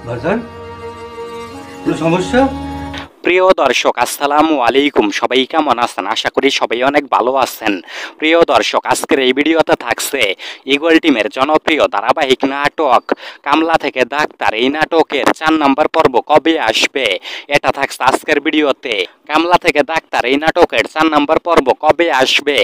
বাজান, কোনো সমস্যা? প্রিয় দর্শক, আসসালামু আলাইকুম। সবাই কেমন আছেন? আশা করি সবাই অনেক ভালো আছেন। প্রিয় দর্শক, আজকের এই ভিডিওতে থাকছে ঈগল টিমের জনপ্রিয় ধারাবাহিক নাটক কামলা থেকে ডাক্তার। এই নাটকের 4 নম্বর পর্ব কবে আসবে এটা থাকছে আজকের ভিডিওতে। কামলা থেকে ডাক্তার এই নাটকের 4 নম্বর পর্ব কবে আসবে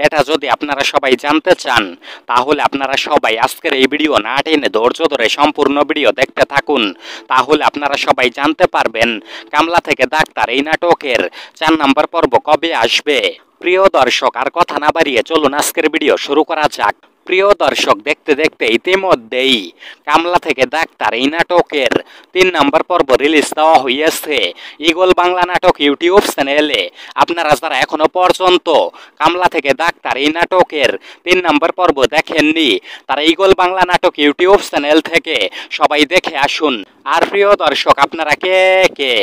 এটা যদি আপনারা সবাই জানতে চান, তাহলে আপনারা সবাই আজকের এই ভিডিও না টেনে ধৈর্য ধরে সম্পূর্ণ ভিডিও দেখতে থাকুন। তাহলে আপনারা সবাই জানতে পারবেন কামলা থেকে ডাক্তার এই নাটকের 4 নম্বর পর্ব কবে আসবে। প্রিয় দর্শক, আর কথা না বাড়িয়ে চলুন আজকের ভিডিও শুরু করা যাক। প্রিয় দর্শক, দেখতে দেখতে ইতিমধ্যেই কামলা থেকে ডাক্তার এই নাটকের 3 নম্বর পর্ব রিলিজ দেওয়া হয়েছে ঈগল বাংলা নাটক ইউটিউব চ্যানেলে। আপনারা যারা এখনো পর্যন্ত কামলা থেকে ডাক্তার এই নাটকের 3 নম্বর পর্ব দেখেননি, তারা ঈগল বাংলা নাটক ইউটিউব চ্যানেল থেকে সবাই দেখে আসুন। আর প্রিয় দর্শক, আপনারা কে কে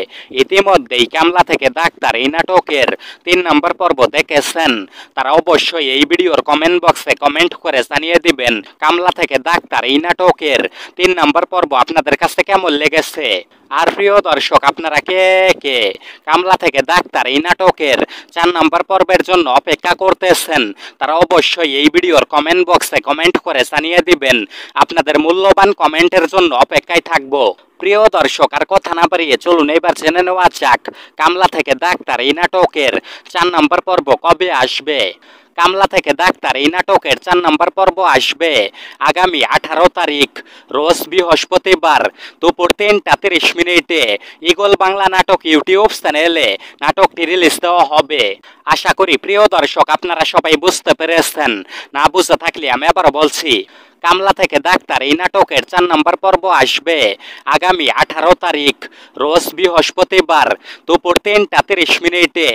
ইতিমধ্যেই কামলা থেকে ডাক্তার এই নাটকের 3 নম্বর পর্ব দেখেছেন, তারা অবশ্যই এই ভিডিওর কমেন্ট বক্সে কমেন্ট করে জানিয়ে দিবেন কামলা থেকে ডাক্তার এই নাটকের 3 নম্বর পর্ব আপনাদের কাছে কেমন লেগেছে। আর প্রিয় দর্শক, আপনারা কে কে কামলা থেকে ডাক্তার এই নাটকের 4 নম্বর পর্বের জন্য অপেক্ষা করতেছেন, তারা অবশ্যই এই ভিডিওর কমেন্ট বক্সে কমেন্ট করে জানিয়ে দিবেন। আপনাদের মূল্যবান কমেন্টের জন্য অপেক্ষায় থাকবো। প্রিয় দর্শক, আর কথা না বাড়িয়ে চলুন এবার জেনে নেওয়া যাক কামলা থেকে ডাক্তার এই নাটকের 4 নম্বর পর্ব কবে আসবে। কামলা থেকে ডাক্তার এই নাটকের 4 নম্বর পর্ব আসবে আগামী 18 তারিখ রোজ বৃহস্পতিবার দুপুর 3:30 ঈগল বাংলা নাটক ইউটিউব চ্যানেলে নাটকটি রিলিজ দেওয়া হবে। আশা করি প্রিয় দর্শক আপনারা সবাই বুঝতে পেরেছেন। না বুঝতে থাকলে আমি আবারও বলছি, কামলা থেকে ডাক্তার এই নাটকের 4 নম্বর পর্ব আসবে আগামী 18 তারিখ রোজ বৃহস্পতিবার দুপুর 3:30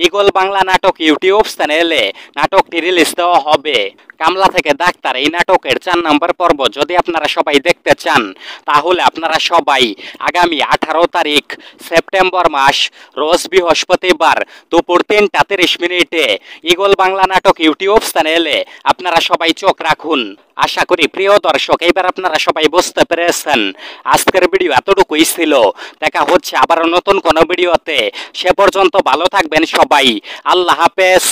ঈগল বাংলা নাটক ইউটিউব চ্যানেলে নাটকটি রিলিজ দেওয়া হবে। কামলা থেকে ডাক্তার এই নাটকের 4 নম্বর পর্ব যদি আপনারা সবাই দেখতে চান, তাহলে আপনারা সবাই আগামী 18 তারিখ সেপ্টেম্বর মাস রোজ বৃহস্পতিবার দুপুর 3:30 ঈগল বাংলা নাটক ইউটিউব চ্যানেলে আপনারা সবাই চোখ রাখুন। আশা করি প্রিয় দর্শক এবার আপনারা সবাই বুঝতে পেরেছেন। আজকের ভিডিও এতটুকুই ছিল। দেখা হচ্ছে আবারও নতুন কোনো ভিডিওতে। সে পর্যন্ত ভালো থাকবেন সবাই। আল্লাহ হাফেজ।